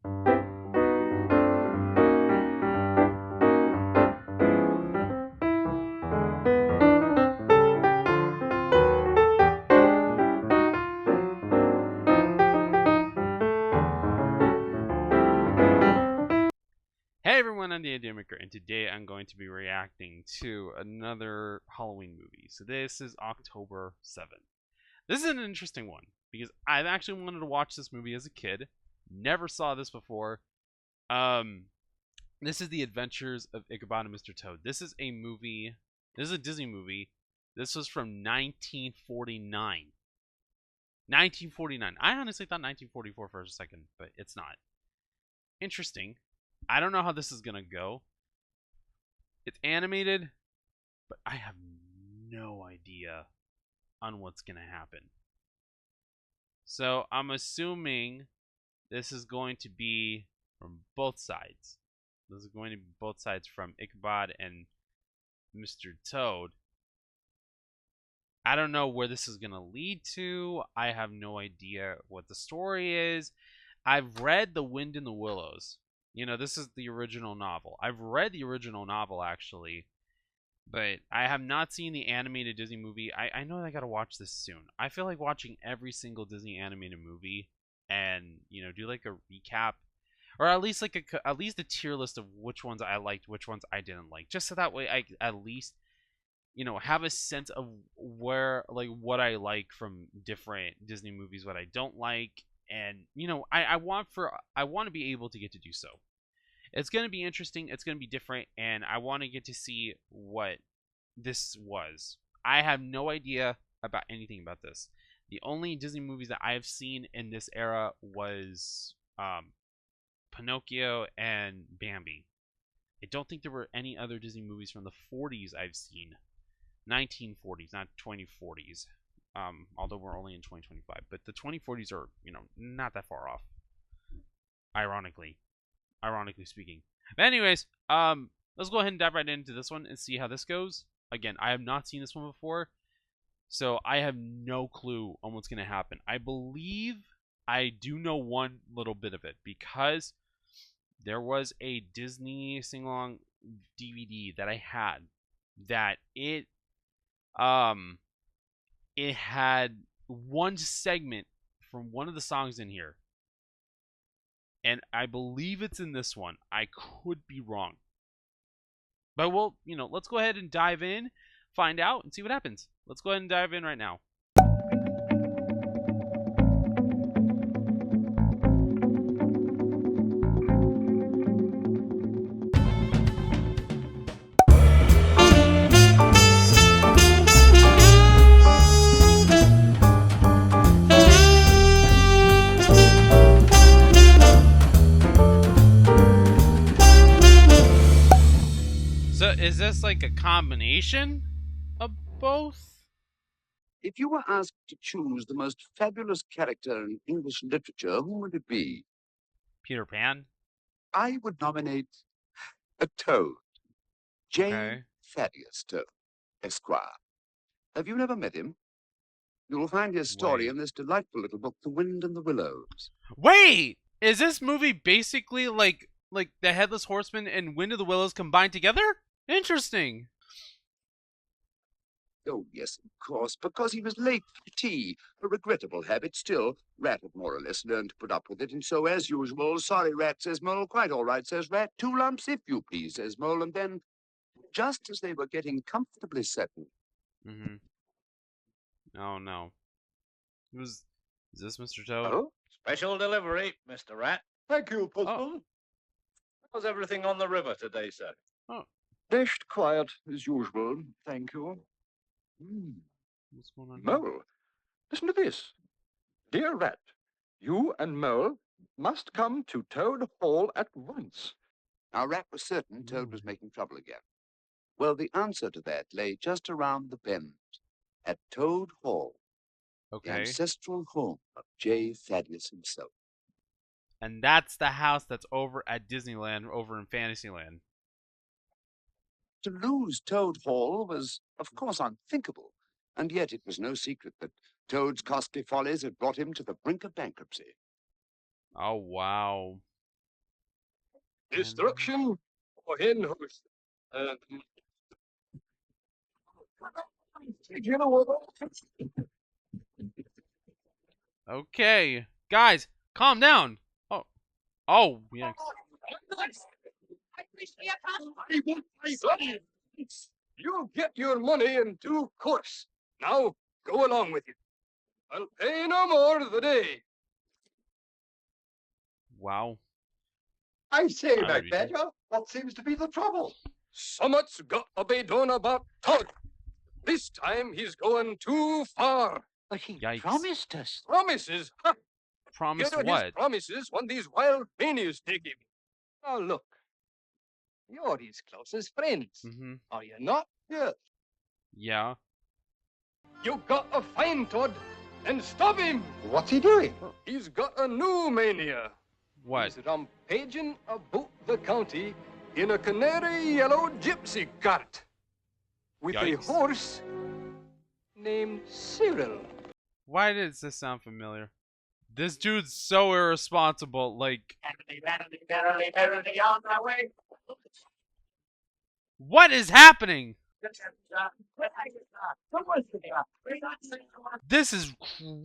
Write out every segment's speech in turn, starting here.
Hey everyone, I'm the Idea Maker, and today I'm going to be reacting to another Halloween movie. So this is October 7th. This is an interesting one because I've actually wanted to watch this movie as a kid. Never saw this before. Um, this is The Adventures of Ichabod and Mr. Toad. This is a movie. This is a Disney movie. This was from 1949. 1949. I honestly thought 1944 for a second, but it's not. Interesting. I don't know how this is gonna go. It's animated, but I have no idea on what's gonna happen. So I'm assuming this is going to be from both sides. This is going to be both sides from Ichabod and Mr. Toad. I don't know where this is gonna lead to. I have no idea what the story is. I've read The Wind in the Willows. You know, this is the original novel. I've read the original novel, actually, but I have not seen the animated Disney movie. I know I gotta watch this soon. I feel like watching every single Disney animated movie and, you know, do like a recap, or at least like at least a tier list of which ones I liked, which ones I didn't like, just so that way I at least, you know, have a sense of where, like, what I like from different Disney movies, what I don't like, and you know, I want to be able to get to do so. It's going to be interesting, it's going to be different, and I want to get to see what this was. I have no idea about anything about this. The only Disney movies that I have seen in this era was Pinocchio and Bambi. I don't think there were any other Disney movies from the 40s I've seen. 1940s, not 2040s. Although we're only in 2025, but the 2040s are, you know, not that far off. Ironically speaking. But anyways, let's go ahead and dive right into this one and see how this goes. Again, I have not seen this one before, so I have no clue on what's gonna happen. I believe I do know one little bit of it because there was a Disney sing-along DVD that I had that it had one segment from one of the songs in here, and I believe it's in this one. I could be wrong, but we'll, you know, let's go ahead and dive in, find out, and see what happens. Let's go ahead and dive in right now. So is this like a combination of both? If you were asked to choose the most fabulous character in English literature, who would it be? Peter Pan? I would nominate a Toad, J. Okay. Thaddeus Toad, Esquire. Have you never met him? You will find his story Wait. in this delightful little book, The Wind and the Willows. Wait! Is this movie basically like the Headless Horseman and Wind of the Willows combined together? Interesting. Oh, yes, of course, because he was late for tea. A regrettable habit still. Rat had more or less learned to put up with it, and so, as usual, sorry, Rat, says Mole. Quite all right, says Rat. 2 lumps, if you please, says Mole. And then, just as they were getting comfortably settled. Mm-hmm. Oh no. Is this Mr. Toad? Oh? Special delivery, Mr. Rat. Thank you, Postman. How's everything on the river today, sir? Oh, Dashed quiet, as usual, thank you. what's going on here? Mole, listen to this. Dear Rat, you and Mole must come to Toad Hall at once. Now, Rat was certain Toad was making trouble again. Well, the answer to that lay just around the bend, at Toad Hall, the Okay. ancestral home of J. Thaddeus himself. And that's the house that's over at Disneyland, over in Fantasyland. To lose Toad Hall was, of course, unthinkable, and yet it was no secret that Toad's costly follies had brought him to the brink of bankruptcy. Oh wow. Destruction or Henhouse. Okay, guys, calm down. Oh, yeah. You'll get your money in due course. Now, go along with you. I'll pay no more the day. Wow. I say, I would be too. MacBadger, what seems to be the trouble? Summat's got to be done about Todd. This time he's going too far. But he Yikes. promised us. Promises? Ha! Promised Get on what? his promises when these wild manias take him. Now look, you're his closest friends, Mm-hmm. are you not? Yes. Yeah. You got to find Todd and stop him. What's he doing? He's got a new mania. What? He's rampaging about the county in a canary yellow gypsy cart with Yikes. a horse named Cyril. Why does this sound familiar? This dude's so irresponsible. Like, what is happening? This is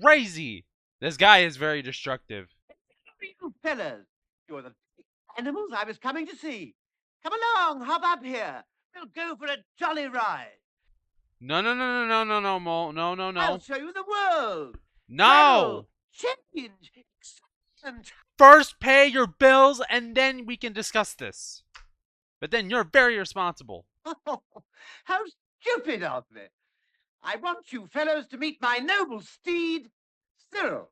crazy. This guy is very destructive. You fellas, you're the animals I was coming to see. Come along, hop up here. We'll go for a jolly ride. No, Mo. No. I'll show you the world. No. Travel, change, excitement. First pay your bills and then we can discuss this. But then you're very responsible. How stupid of me. I want you fellows to meet my noble steed, Cyril.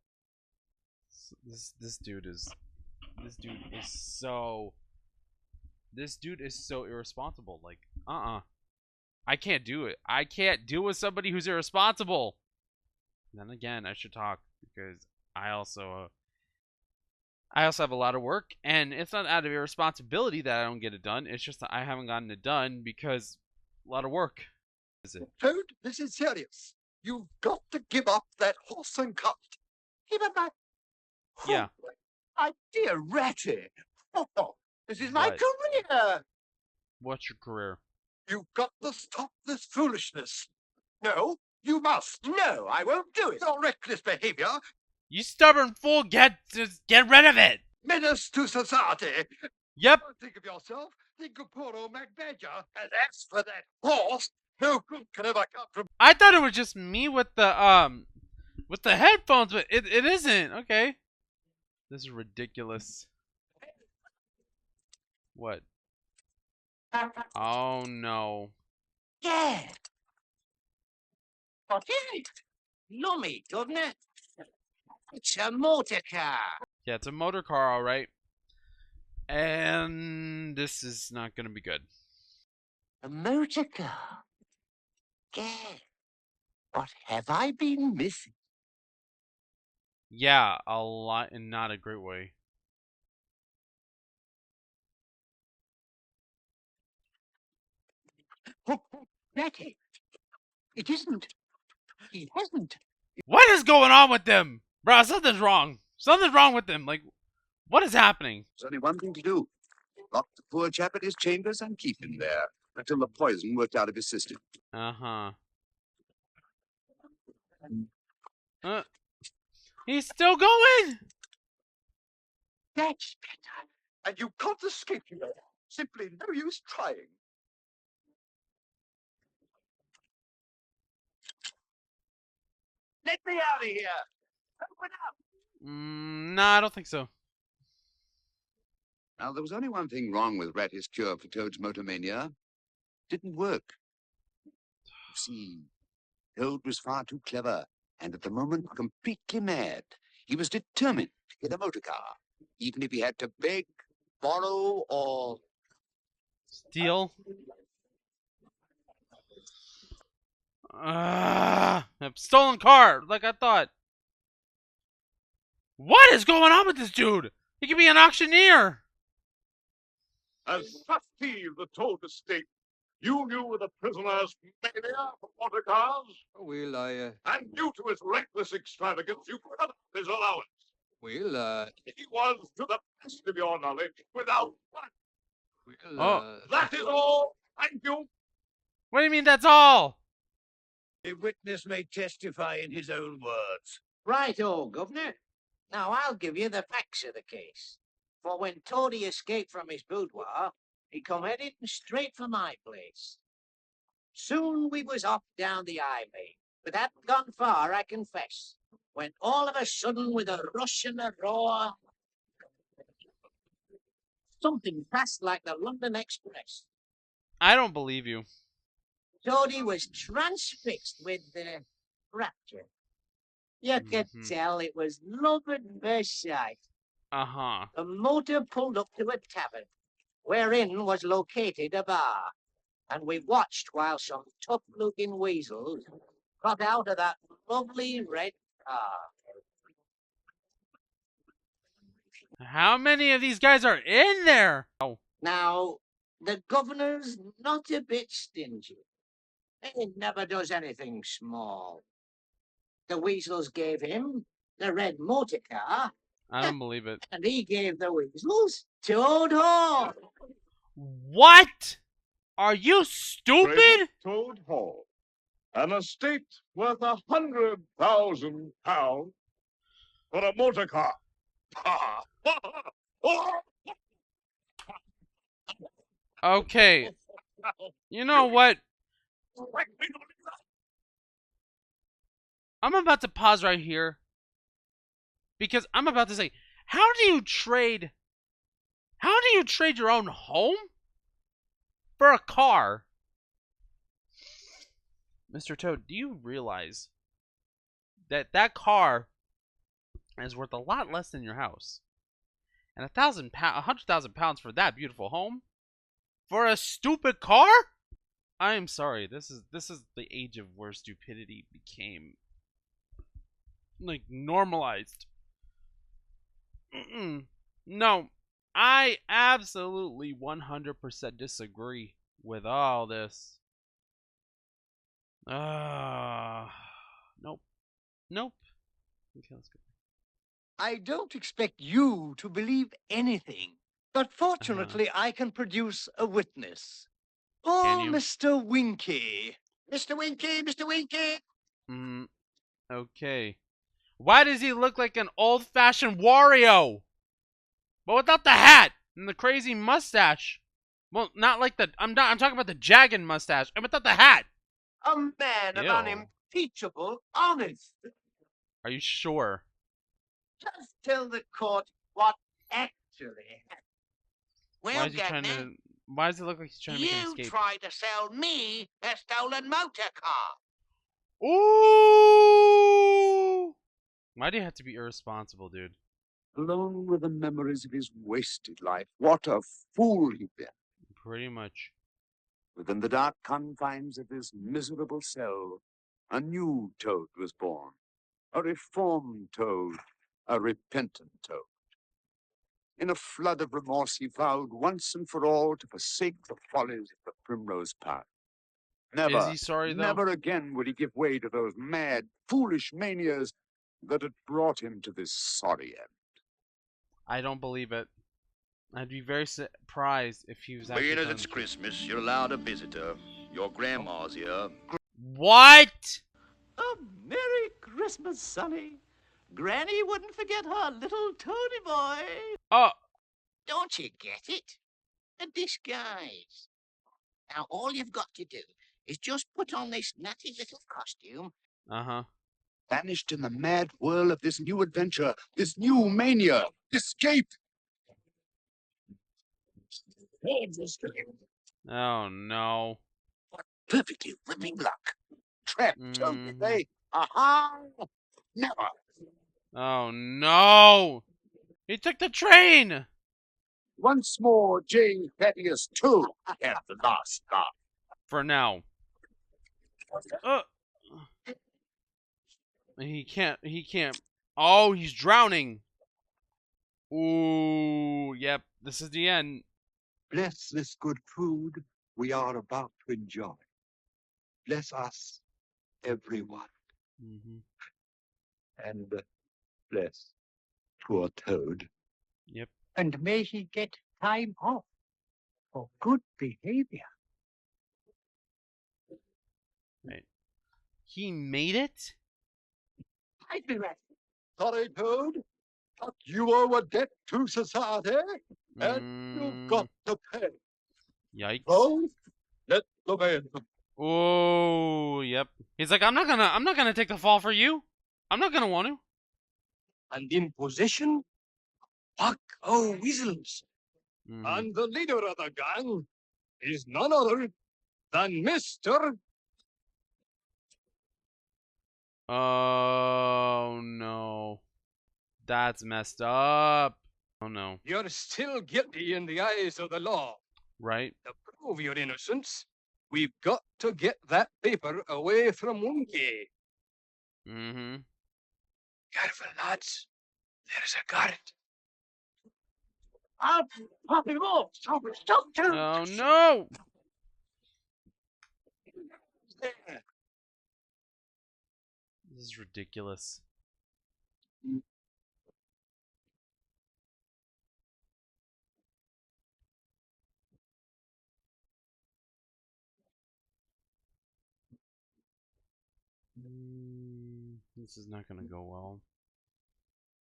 This dude is so irresponsible. Like, I can't do it. I can't deal with somebody who's irresponsible. Then again, I should talk because I also have a lot of work, and it's not out of irresponsibility that I don't get it done. It's just that I haven't gotten it done because a lot of work. Is it? Toad, this is serious. You've got to give up that horse and cart. Give it back. Yeah. Oh, my dear Ratty. Oh, this is my What? career. What's your career? You've got to stop this foolishness. No, you must. No, I won't do it. Your reckless behavior, You stubborn fool! Get rid of it. menace to society. Yep. Don't think of yourself. Think of poor old MacBadger. And as for that horse, no good can ever come from. I thought it was just me with the headphones, but it isn't. Okay. This is ridiculous. What? Oh no. Yeah. What is it? Lummy, doesn't it? It's a motor car. Yeah, it's a motor car, all right. And this is not gonna be good. A motor car? Yeah. What have I been missing? Yeah, a lot, and not a great way. Ratty. It isn't. He hasn't. What is going on with them, bro? Something's wrong. Something's wrong with them. Like, what is happening? There's only one thing to do. Lock the poor chap at his chambers and keep him there until the poison worked out of his system. He's still going. That's better. And you can't escape him. Simply no use trying. Let me out of here. Open up. Nah, I don't think so. Now, there was only one thing wrong with Ratty's cure for Toad's motomania. It didn't work. You see, Toad was far too clever, and at the moment completely mad. He was determined to get a motor car, even if he had to beg, borrow, or Steal. A stolen car, like I thought. What is going on with this dude? He could be an auctioneer. As trustee of the Toad estate, you knew the prisoner's mania for motor cars, Well, and due to his reckless extravagance, you cut off his allowance. well, He was, to the best of your knowledge, without one Oh, That is all. Thank you. what do you mean that's all? The witness may testify in his own words. Right-o, Governor. Now I'll give you the facts of the case. For when Toady escaped from his boudoir, he come heading straight for my place. Soon we was off down the highway, but hadn't gone far, I confess, when all of a sudden, with a rush and a roar, something passed like the London Express. I don't believe you. Toady was transfixed with rapture. You could tell it was love at first sight. Uh-huh. The motor pulled up to a tavern, wherein was located a bar, and we watched while some tough-looking weasels got out of that lovely red car. How many of these guys are in there? Oh, Now, the governor's not a bit stingy. He never does anything small. The weasels gave him the red motor car, I don't believe it. and he gave the weasels Toad Hall. What? Are you stupid? Present Toad Hall. An estate worth £100,000 for a motor car. Okay. You know what? I'm about to pause right here because I'm about to say, how do you trade your own home for a car? Mr. Toad, do you realize that that car is worth a lot less than your house? And £100,000 for that beautiful home? For a stupid car? I am sorry. This is the age of where stupidity became like normalized. No, I absolutely 100% disagree with all this. Nope. Nope. Okay, let's go. I don't expect you to believe anything, but fortunately I can produce a witness. Can Oh, you? Mr. Winky. Mr. Winky, Mr. Winky. Okay. Why does he look like an old-fashioned Wario? But without the hat and the crazy mustache. Well, not like the I'm talking about the jagged mustache and without the hat. A man of Ew. unimpeachable honesty. Are you sure? Just tell the court what actually happened. Why Well, is he trying Governor, to why does it look like he's trying to make an you escape? tried to sell me a stolen motor car. Ooh! Why do you have to be irresponsible, dude? Alone with the memories of his wasted life, what a fool he'd been. Pretty much. Within the dark confines of his miserable cell, a new Toad was born. A reformed Toad, a repentant Toad. In a flood of remorse, he vowed once and for all to forsake the follies of the primrose path. Never, Is he sorry though? never again would he give way to those mad, foolish manias that had brought him to this sorry end. I don't believe it. I'd be very surprised if he was actually Being as telling it's the truth. Christmas, you're allowed a visitor. Your grandma's here. What? Oh, Merry Christmas, Sonny. Granny wouldn't forget her little Toady boy. Oh, Don't you get it? A disguise. Now, all you've got to do is just put on this natty little costume. uh-huh. Vanished in the mad whirl of this new adventure, this new mania. Escape! Oh no. Perfectly ripping luck. Trapped, Toad, did they? Aha! Never! Oh no! He took the train! Once more, J. Thaddeus, too, at the last stop. For now. He can't. Oh, he's drowning. Ooh, yep. This is the end. Bless this good food we are about to enjoy. Bless us, everyone, and bless poor Toad. Yep. And may he get time off. for good behavior. Right. He made it? I'd be ready. Sorry, Toad, but you owe a debt to society, and you've got to pay. Yikes. So, let the man. Oh, yep. He's like, I'm not gonna take the fall for you. I'm not gonna want to. And in possession, Buck O'Weasels. And the leader of the gang is none other than Mr. Oh no. That's messed up. Oh no. You're still guilty in the eyes of the law. Right? To prove your innocence, we've got to get that paper away from Winky. Mm-hmm. Careful, lads. There's a guard. I'll pop him off. Stop, Toad. Oh no! There. This is ridiculous. This is not gonna go well.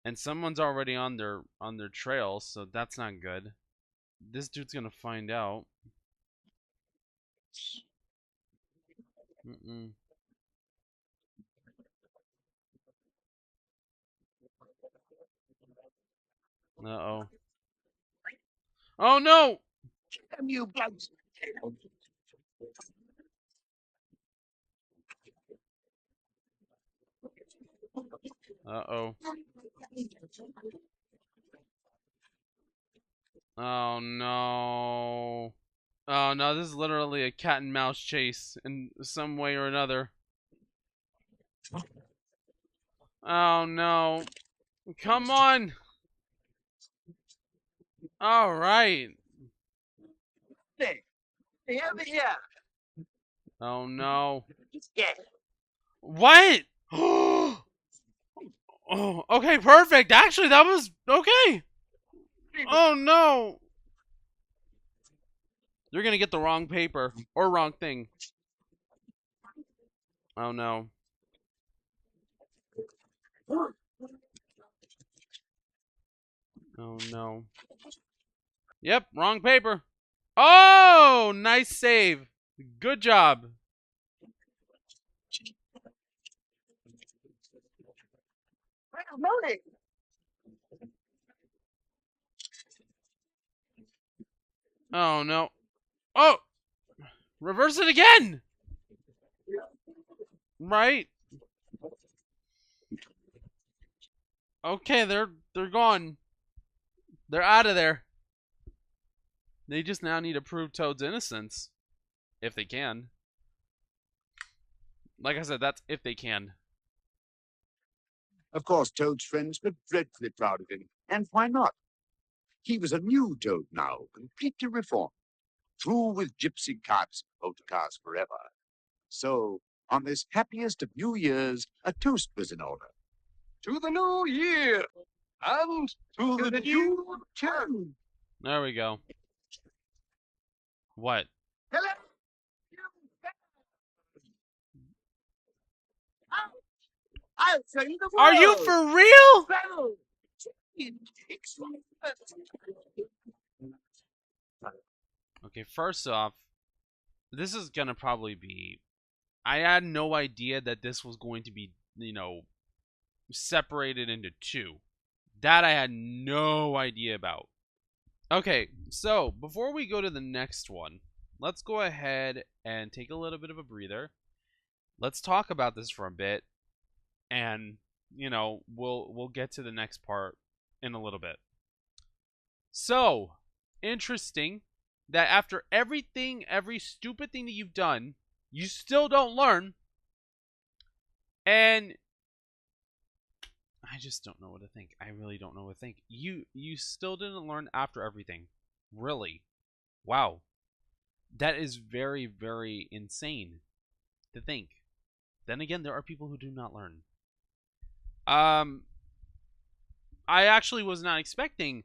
And someone's already on their trail, so that's not good. This dude's gonna find out. Uh-oh. Oh no! Damn you bloods. Uh-oh. Oh no. Oh no, this is literally a cat and mouse chase in some way or another. Oh no. Come on. All right. Hey, over here. Oh no. Yeah. What? Oh, okay, perfect. Actually, that was okay. Oh no. You're gonna get the wrong paper or wrong thing. Oh no. Oh no. Yep, wrong paper. Oh, nice save. Good job. Oh no. Oh, reverse it again. Right. Okay, they're gone. They're out of there. They just now need to prove Toad's innocence. If they can. Like I said, that's if they can. Of course, Toad's friends were dreadfully proud of him. And why not? He was a new Toad now, completely reformed. Through with gypsy carts and motor cars forever. So, on this happiest of New Years, a toast was in order. To the new year and to the new Toad! There we go. What? Hello. I'll show you the world. Are you for real? Travel. Okay, first off, this is gonna probably be. I had no idea that this was going to be, separated into two. That I had no idea about. Okay, so before we go to the next one, let's go ahead and take a little bit of a breather. Let's talk about this for a bit, and we'll get to the next part in a little bit. So, interesting that after everything, every stupid thing that you've done, you still don't learn. And I just don't know what to think. I really don't know what to think. You still didn't learn after everything. Really? Wow. That is very, very insane to think. Then again, there are people who do not learn. I actually was not expecting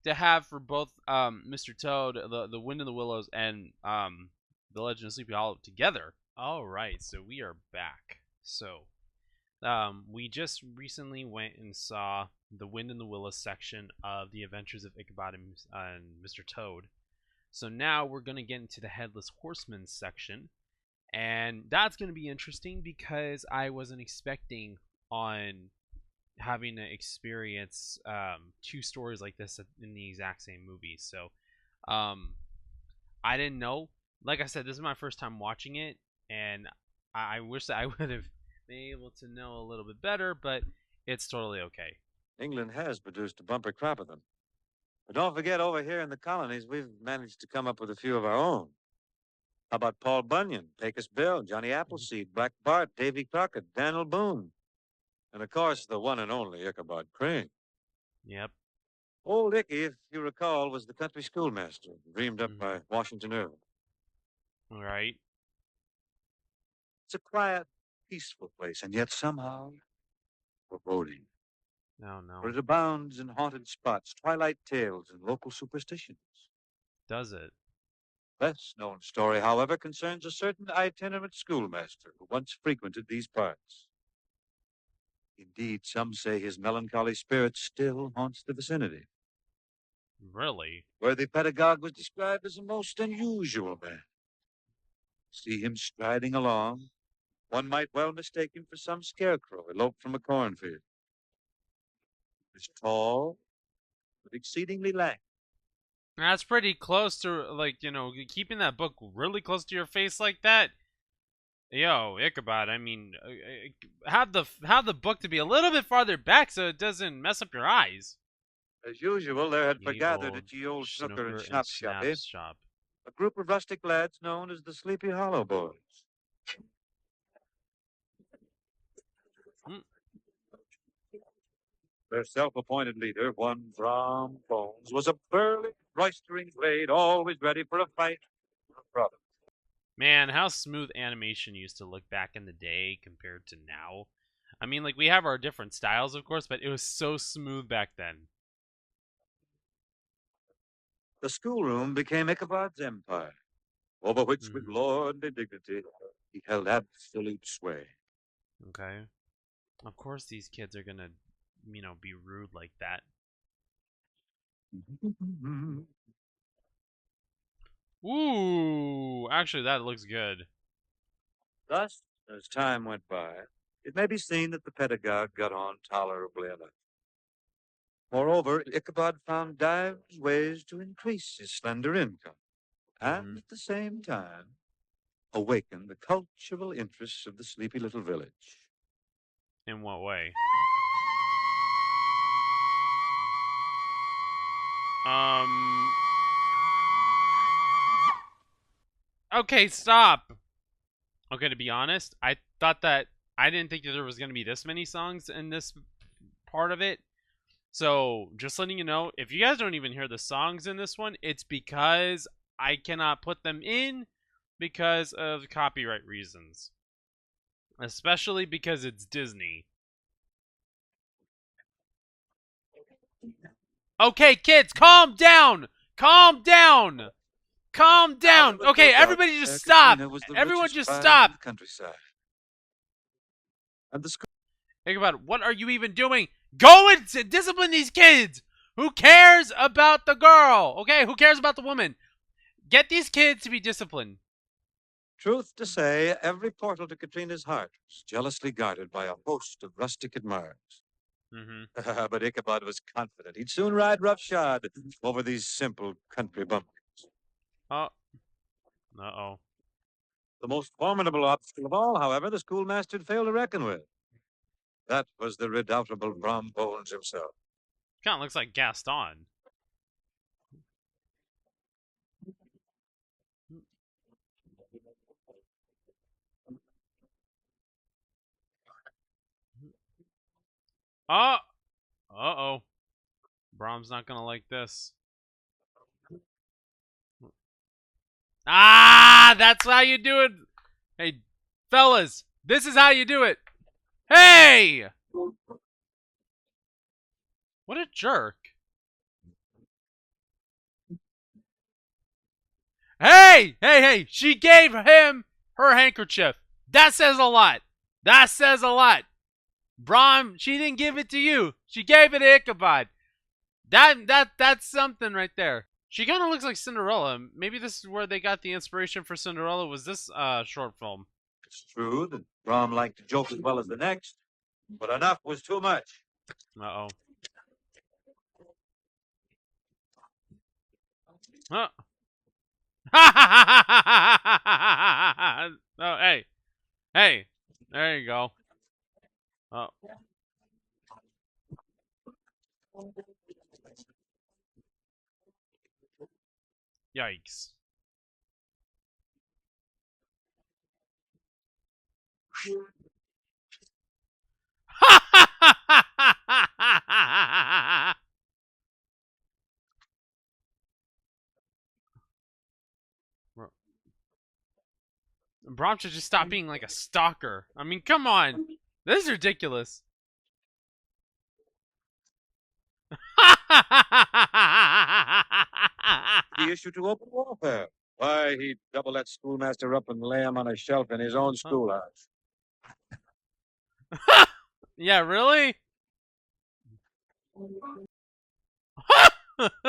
to have for both Mr. Toad, the Wind in the Willows, and the Legend of Sleepy Hollow together. All right, so we are back. So we just recently went and saw the Wind in the Willows section of the Adventures of Ichabod and Mr. Toad. So now we're going to get into the Headless Horseman section. And that's going to be interesting because I wasn't expecting on having to experience two stories like this in the exact same movie. So I didn't know. Like I said, this is my first time watching it, and I wish that I would have been able to know a little bit better, but it's totally okay. England has produced a bumper crop of them. But don't forget, over here in the colonies, we've managed to come up with a few of our own. How about Paul Bunyan, Pecos Bill, Johnny Appleseed, Black Bart, Davy Crockett, Daniel Boone, and of course the one and only Ichabod Crane. Yep. Old Icky, if you recall, was the country schoolmaster, dreamed up by Washington Irving. All right. It's a quiet, peaceful place, and yet somehow foreboding. No. For it abounds in haunted spots, twilight tales, and local superstitions. Does it? Best known story, however, concerns a certain itinerant schoolmaster who once frequented these parts. Indeed, some say his melancholy spirit still haunts the vicinity. Really? Worthy pedagogue was described as a most unusual man. See him striding along, one might well mistake him for some scarecrow eloped from a cornfield. He was tall, but exceedingly lank. That's pretty close to, like, keeping that book really close to your face like that. Yo, Ichabod, I mean, have the book to be a little bit farther back so it doesn't mess up your eyes. As usual, there had Ye forgathered old at ye old snooker and Snooker schnapp Snap shop, a group of rustic lads known as the Sleepy Hollow Boys. Their self-appointed leader, one Brom Bones, was a burly, roistering blade, always ready for a fight or a brother. Man, how smooth animation used to look back in the day compared to now. I mean, like, we have our different styles, of course, but it was so smooth back then. The schoolroom became Ichabod's empire, over which with lordly dignity he held absolute sway. Okay. Of course these kids are gonna, be rude like that. Ooh, actually that looks good. Thus, as time went by, it may be seen that the pedagogue got on tolerably enough. Moreover, Ichabod found divers ways to increase his slender income, and at the same time, awaken the cultural interests of the sleepy little village. In what way? Okay, stop. Okay, to be honest, I didn't think that there was going to be this many songs in this part of it. So, just letting you know, if you guys don't even hear the songs in this one, it's because I cannot put them in because of copyright reasons. Especially because it's Disney. Okay, kids, calm down! Calm down! Calm down! Okay, everybody just stop! Everyone just stop! Countryside. And the school. Think about it. What are you even doing? Go and discipline these kids! Who cares about the girl? Okay, who cares about the woman? Get these kids to be disciplined. Truth to say, every portal to Katrina's heart was jealously guarded by a host of rustic admirers. But Ichabod was confident he'd soon ride roughshod over these simple country bumpkins. Uh-oh. The most formidable obstacle of all, however, the schoolmaster had failed to reckon with. That was the redoubtable Brom Bones himself. Kind of looks like Gaston. Uh-oh. Brom's not gonna like this. That's how you do it. Hey, fellas, this is how you do it. Hey! What a jerk. Hey! Hey, hey! She gave him her handkerchief. That says a lot. That says a lot. Brom, she didn't give it to you. She gave it to Ichabod. That's something right there. She kind of looks like Cinderella. Maybe this is where they got the inspiration for Cinderella. Was this short film? It's true that Brom liked to joke as well as the next, but enough was too much. Uh-oh. Huh. Oh, hey. Hey. There you go. Oh. Yikes. Brom should just stop being like a stalker. I mean, come on. This is ridiculous. The issue to open warfare. Why, he'd double that schoolmaster up and lay him on a shelf in his own schoolhouse. Yeah, really? That's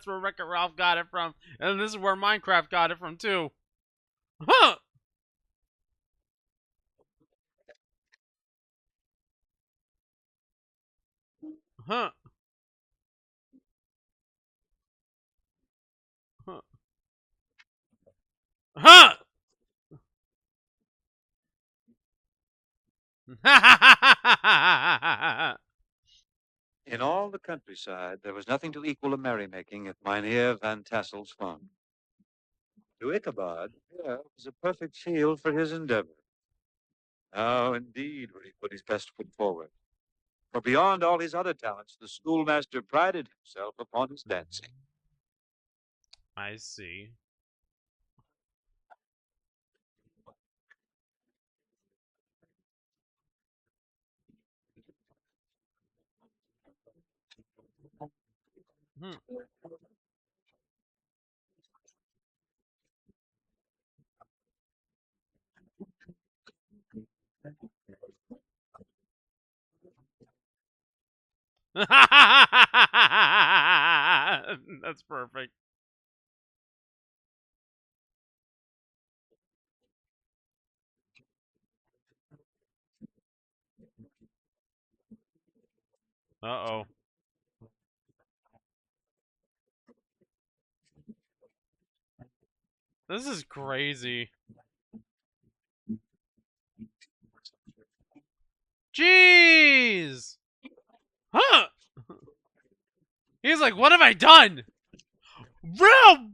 where Wreck-It Ralph got it from. And this is where Minecraft got it from, too. Huh! Huh. Huh. Huh! In all the countryside, there was nothing to equal a merrymaking at Mynheer Van Tassel's farm. To Ichabod, here was a perfect field for his endeavor. Now, indeed, would he put his best foot forward. For beyond all his other talents, the schoolmaster prided himself upon his dancing. I see. Hmm. That's perfect. Uh-oh. This is crazy. Jeez! Huh! He's like, what have I done? Bro!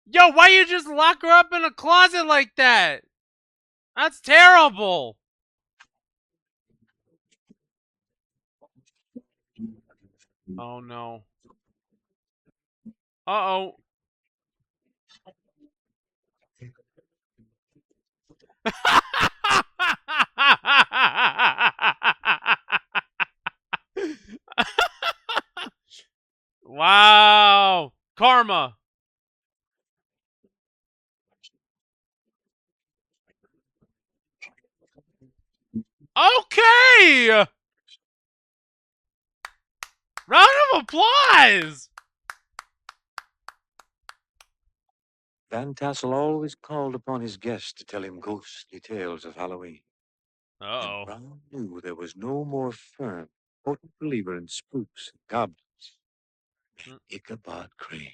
Yo, why you just lock her up in a closet like that? That's terrible. Oh no. Uh-oh. Wow. Karma. Okay. Round of applause. Van Tassel always called upon his guests to tell him ghostly tales of Halloween. Uh-oh. And Brown knew there was no more firm, potent believer in spooks and goblins than Ichabod Crane.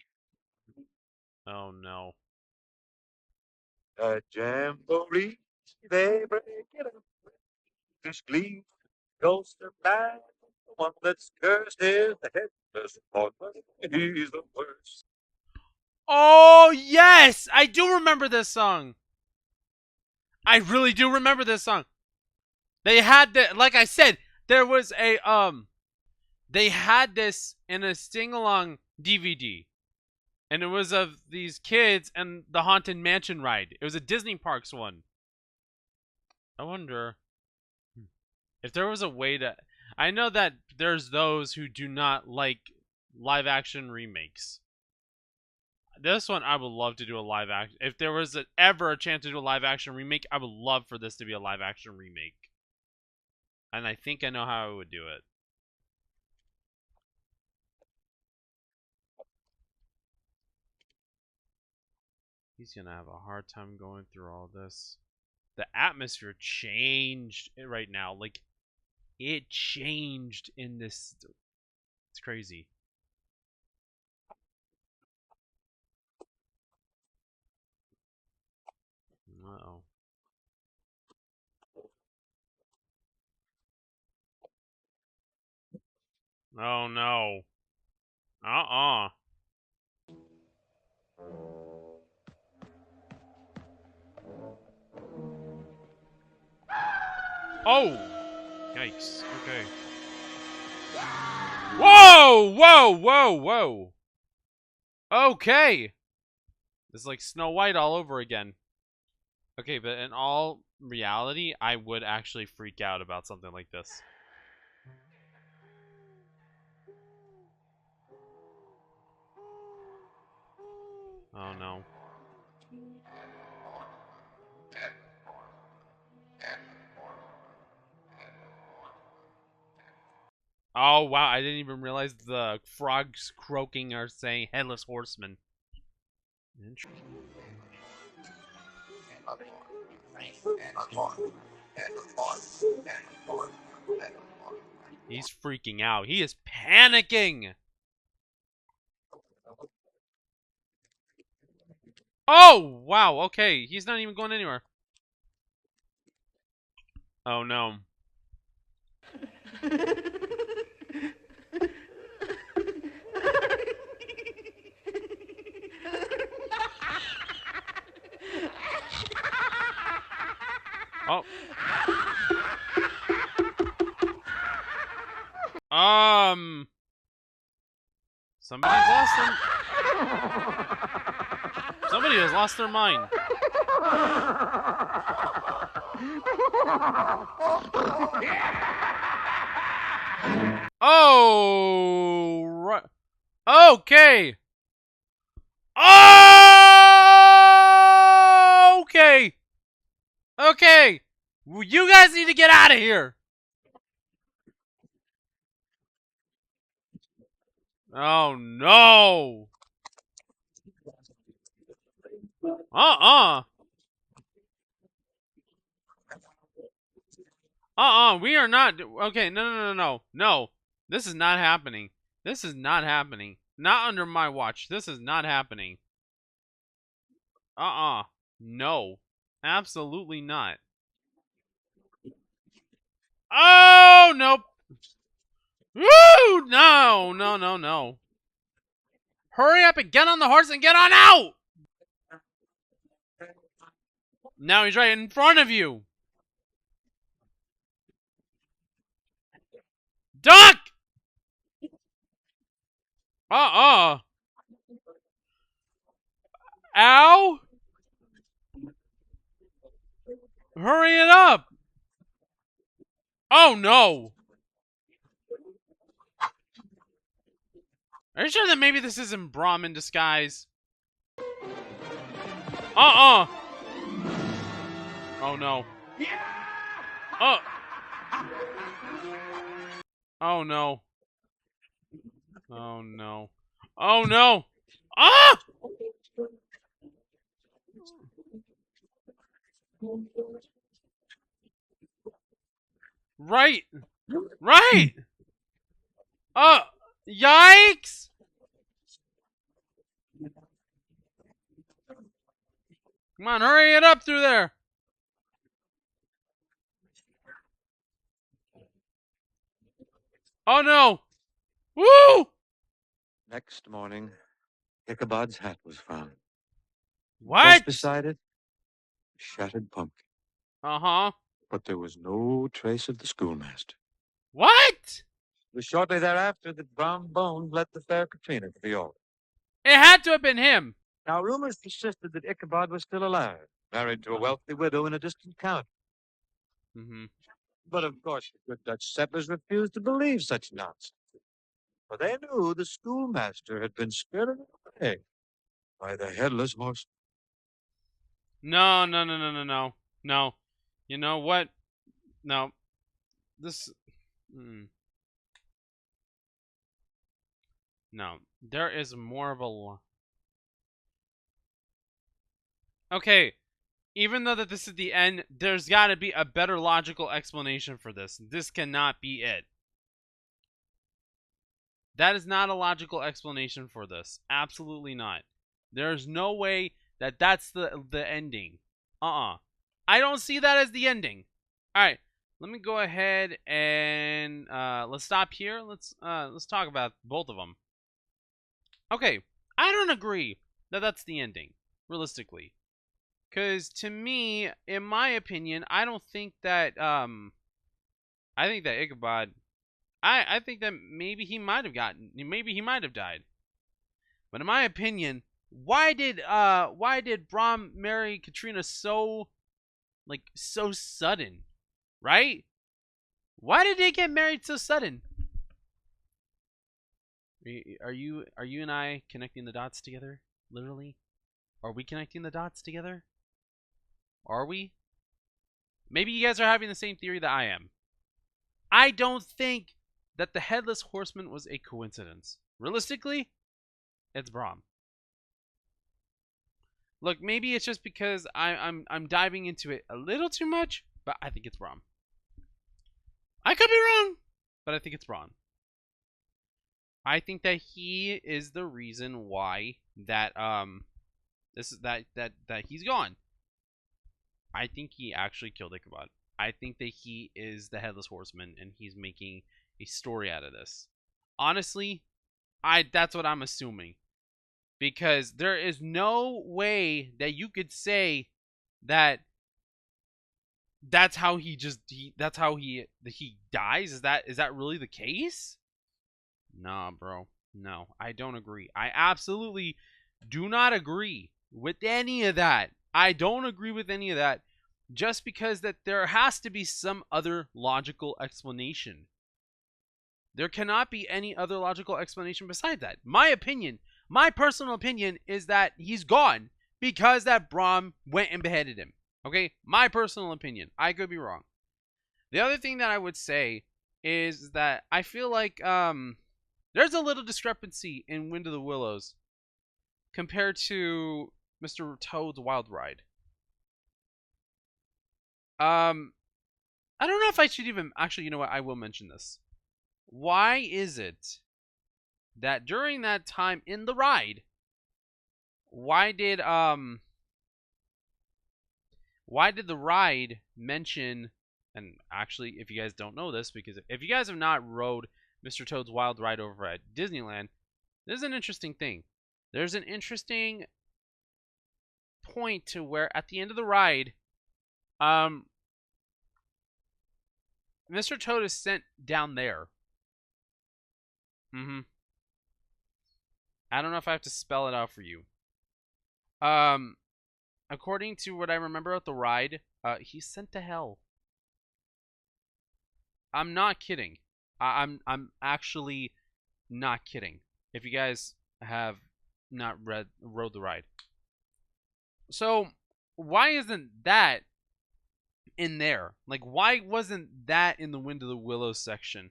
Oh no. A jamboree, they break it up. This glee, ghost of man, the one that's cursed is the headless horseman. He's the worst. Oh yes, I do remember this song. I really do remember this song. They had the, like I said, there was a they had this in a sing-along DVD. And it was of these kids and the Haunted Mansion ride. It was a Disney Parks one. I wonder if there was a way to... I know that there's those who do not like live action remakes. This one I would love to do a live action. If there was ever a chance to do a live action remake, I would love for this to be a live action remake. And I think I know how I would do it. He's gonna have a hard time going through all this. The atmosphere changed right now. Like, it changed in this. It's crazy. Uh-oh. Oh, no. Uh-uh. Oh! Yikes. Okay. Whoa! Whoa! Whoa! Whoa! Okay! This is like Snow White all over again. Okay, but in all reality, I would actually freak out about something like this. Oh, no. Oh, wow, I didn't even realize the frogs croaking are saying Headless Horseman. He's freaking out. He is panicking. Oh, wow, okay. He's not even going anywhere. Oh, no. Oh. Somebody's lost their... Somebody has lost their mind. Oh, right. Okay. Oh, okay. Okay. Well, you guys need to get out of here. Oh, no. We are not. Okay, no. No. This is not happening. This is not happening. Not under my watch. This is not happening. No. Absolutely not. Oh, nope. Woo! No. Hurry up and get on the horse and get on out! Now he's right in front of you. Duck! Ow! Hurry it up! Oh, no. Are you sure that maybe this isn't Brahm in disguise? Oh, no. Oh. Oh, no. Oh, no. Oh, no. Ah! Right. Yikes! Come on, hurry it up through there. Oh, no. Woo! Next morning, Ichabod's hat was found. What? Close beside it, a shattered pumpkin. Uh-huh. But there was no trace of the schoolmaster. What? It was shortly thereafter that Brown Bones led the fair Katrina to the altar. It had to have been him. Now, rumors persisted that Ichabod was still alive, married to a wealthy widow in a distant county. Mm-hmm. But of course, the good Dutch settlers refused to believe such nonsense. For they knew the schoolmaster had been spirited away by the headless horseman. No, no, no, no, no, no, no. You know what? No, this. Mm, no, there is more of a. Okay, even though that this is the end, there's got to be a better logical explanation for this. This cannot be it. That is not a logical explanation for this. Absolutely not. There's no way that that's the ending. I don't see that as the ending. All right, let me go ahead and let's stop here. Let's talk about both of them. Okay, I don't agree that that's the ending, realistically. Because to me, in my opinion, I don't think that I think that Ichabod, I think that maybe he might have died. But in my opinion, why did Brom marry Katrina so sudden, right? Why did they get married so sudden? Are you and I connecting the dots together? Literally? Are we connecting the dots together? Are we? Maybe you guys are having the same theory that I am. I don't think that the Headless Horseman was a coincidence. Realistically, it's Brom. Look, maybe it's just because I'm diving into it a little too much, but I think it's Brom. I could be wrong, but I think it's Brom. I think that he is the reason why that that he's gone. I think he actually killed Ichabod. I think that he is the Headless Horseman and he's making a story out of this. Honestly, that's what I'm assuming. Because there is no way that you could say that that's how he dies. Is that really the case? Nah, bro. No, I don't agree. I absolutely do not agree with any of that. I don't agree with any of that just because that there has to be some other logical explanation. There cannot be any other logical explanation besides that. My personal opinion is that he's gone because that Brom went and beheaded him. Okay? My personal opinion. I could be wrong. The other thing that I would say is that I feel like there's a little discrepancy in Wind of the Willows compared to Mr. Toad's Wild Ride. I don't know if I should even actually, you know what? I will mention this. Why is it that during that time in the ride, why did the ride mention, and actually if you guys don't know this, because if you guys have not rode Mr. Toad's Wild Ride over at Disneyland, there's an interesting thing. There's an interesting point to where at the end of the ride, Mr. Toad is sent down there. I don't know if I have to spell it out for you. According to what I remember of the ride, he's sent to hell. I'm not kidding. I'm actually not kidding. If you guys have not rode the ride. So, why isn't that in there? Like, why wasn't that in the Wind of the Willows section?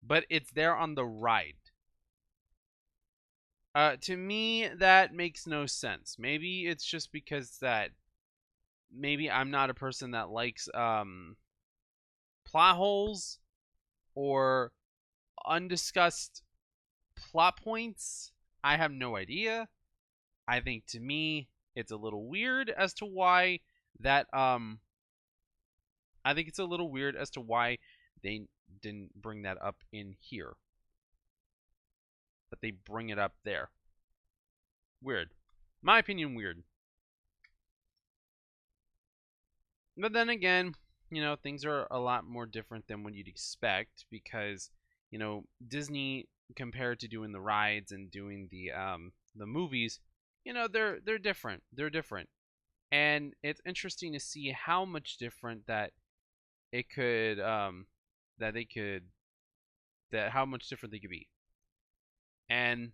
But it's there on the ride. To me, that makes no sense. Maybe it's just because that maybe I'm not a person that likes plot holes or undiscussed plot points. I have no idea. I think to me it's a little weird as to why that I think it's a little weird as to why they didn't bring that up in here. But they bring it up there. Weird. My opinion, weird. But then again, you know, things are a lot more different than what you'd expect because, you know, Disney compared to doing the rides and doing the movies, you know, they're different. They're different. And it's interesting to see how much different that it could that they could that how much different they could be. And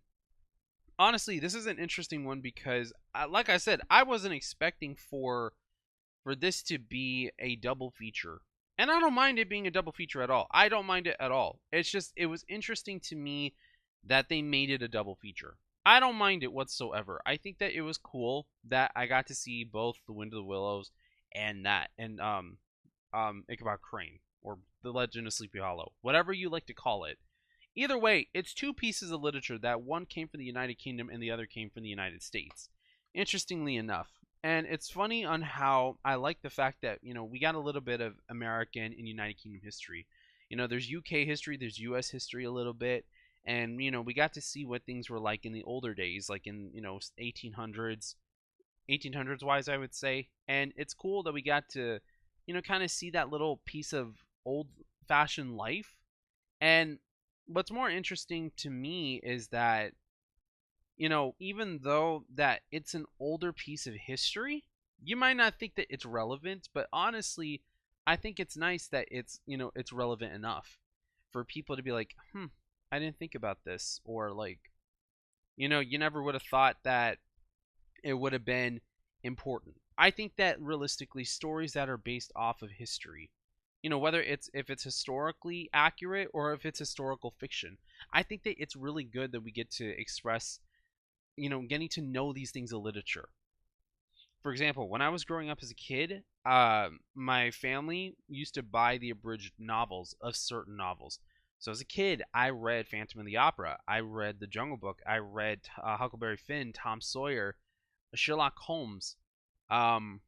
honestly, this is an interesting one because, like I said, I wasn't expecting for this to be a double feature. And I don't mind it being a double feature at all. I don't mind it at all. It's just, it was interesting to me that they made it a double feature. I don't mind it whatsoever. I think that it was cool that I got to see both The Wind of the Willows and Ichabod Crane, or The Legend of Sleepy Hollow, whatever you like to call it. Either way, it's two pieces of literature that one came from the United Kingdom and the other came from the United States. Interestingly enough. And it's funny on how I like the fact that, we got a little bit of American and United Kingdom history. There's UK history, there's US history a little bit. And, we got to see what things were like in the older days, like in, 1800s wise, I would say. And it's cool that we got to, kind of see that little piece of old fashioned life. And what's more interesting to me is that, even though that it's an older piece of history, you might not think that it's relevant, but honestly, I think it's nice that it's relevant enough for people to be like, I didn't think about this, or like, you never would have thought that it would have been important. I think that realistically, stories that are based off of history, whether if it's historically accurate or if it's historical fiction, I think that it's really good that we get to express, getting to know these things of literature. For example, when I was growing up as a kid, my family used to buy the abridged novels of certain novels. So as a kid, I read Phantom of the Opera, I read The Jungle Book, I read Huckleberry Finn, Tom Sawyer, Sherlock Holmes. What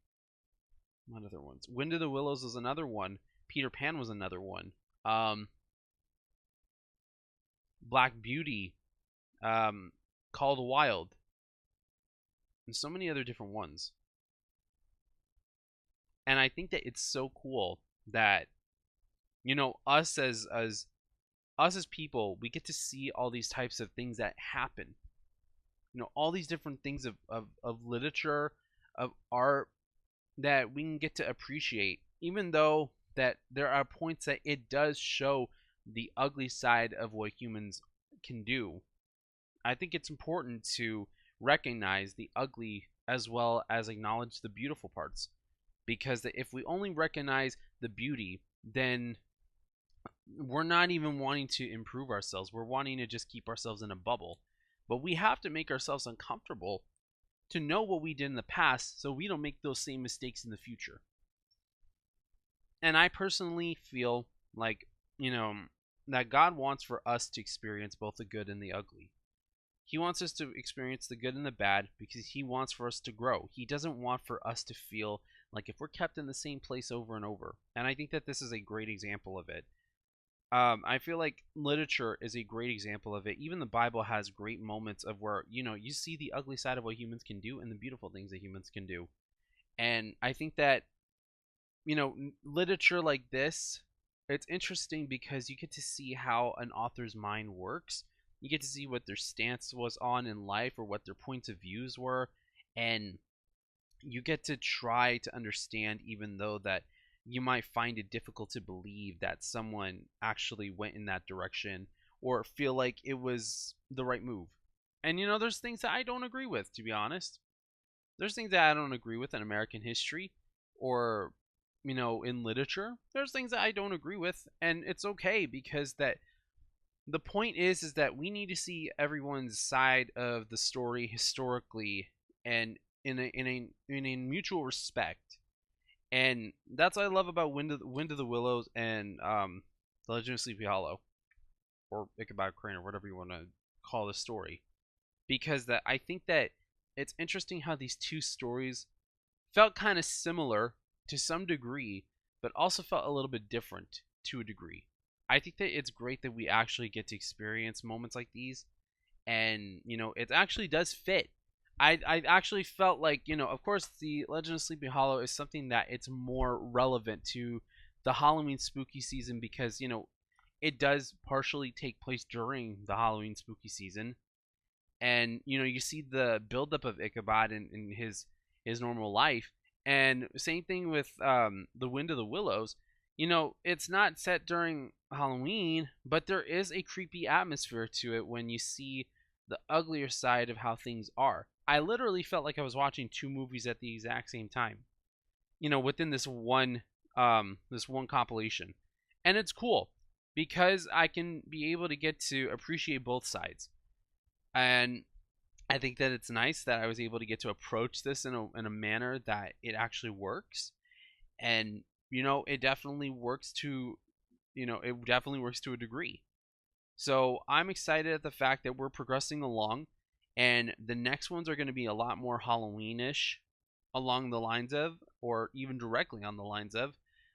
other ones? Wind of the Willows was another one. Peter Pan was another one. Black Beauty, Call the Wild, and so many other different ones. And I think that it's so cool that, us as people, we get to see all these types of things that happen. All these different things of literature, of art, that we can get to appreciate, even though that there are points that it does show the ugly side of what humans can do. I think it's important to recognize the ugly as well as acknowledge the beautiful parts, because if we only recognize the beauty, then we're not even wanting to improve ourselves. We're wanting to just keep ourselves in a bubble. But we have to make ourselves uncomfortable to know what we did in the past so we don't make those same mistakes in the future. And I personally feel like, that God wants for us to experience both the good and the ugly. He wants us to experience the good and the bad because he wants for us to grow. He doesn't want for us to feel like if we're kept in the same place over and over. And I think that this is a great example of it. I feel like literature is a great example of it. Even the Bible has great moments of where, you see the ugly side of what humans can do and the beautiful things that humans can do. And I think that, literature like this, it's interesting because you get to see how an author's mind works. You get to see what their stance was on in life or what their points of views were. And you get to try to understand, even though that you might find it difficult to believe that someone actually went in that direction or feel like it was the right move. And there's things that I don't agree with, to be honest. There's things that I don't agree with in American history or, in literature. There's things that I don't agree with, and it's okay, because that the point is that we need to see everyone's side of the story historically and in a mutual respect. And that's what I love about Wind of the Willows and The Legend of Sleepy Hollow, or Ichabod Crane, or whatever you want to call the story, because that I think that it's interesting how these two stories felt kind of similar to some degree, but also felt a little bit different to a degree. I think that it's great that we actually get to experience moments like these, and it actually does fit. I actually felt like, of course, the Legend of Sleepy Hollow is something that it's more relevant to the Halloween spooky season because, it does partially take place during the Halloween spooky season. And, you see the buildup of Ichabod in his normal life. And same thing with The Wind of the Willows. you know, it's not set during Halloween, but there is a creepy atmosphere to it when you see the uglier side of how things are. I literally felt like I was watching two movies at the exact same time, you know, within this one compilation. And it's cool because I can be able to get to appreciate both sides. And I think that it's nice that I was able to get to approach this in a manner that it actually works. And you know, it definitely works to it definitely works to a degree. So I'm excited at the fact that we're progressing along, and the next ones are going to be a lot more Halloweenish, along the lines of, or even directly on the lines of,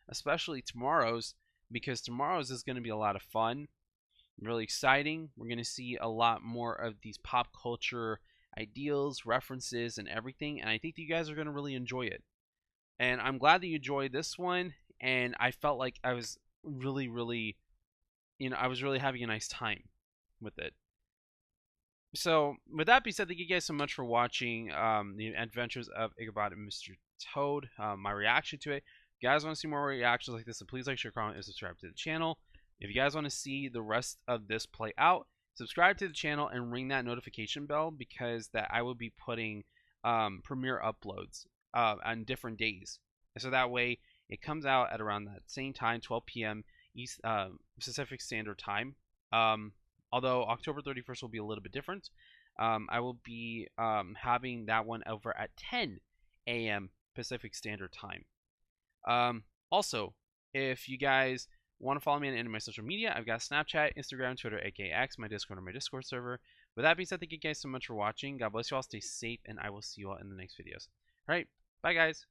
especially tomorrow's, because tomorrow's is going to be a lot of fun, really exciting. We're going to see a lot more of these pop culture ideals, references, and everything, and I think you guys are going to really enjoy it. And I'm glad that you enjoyed this one, and I felt like I was really, really, I was really having a nice time with it. So, with that being said, thank you guys so much for watching the Adventures of Ichabod and Mr. Toad. My reaction to it. If you guys want to see more reactions like this, then please like, share, comment, and subscribe to the channel. If you guys want to see the rest of this play out, subscribe to the channel and ring that notification bell, because that I will be putting premiere uploads on different days. And so that way it comes out at around that same time, 12 p.m. East Pacific Standard Time. Although October 31st will be a little bit different. I will be having that one over at 10 a.m. Pacific Standard Time. Also, if you guys want to follow me on any of my social media, I've got Snapchat, Instagram, Twitter, aka X, my Discord, and my Discord server. With that being said, thank you guys so much for watching. God bless you all. Stay safe, and I will see you all in the next videos. All right, bye, guys.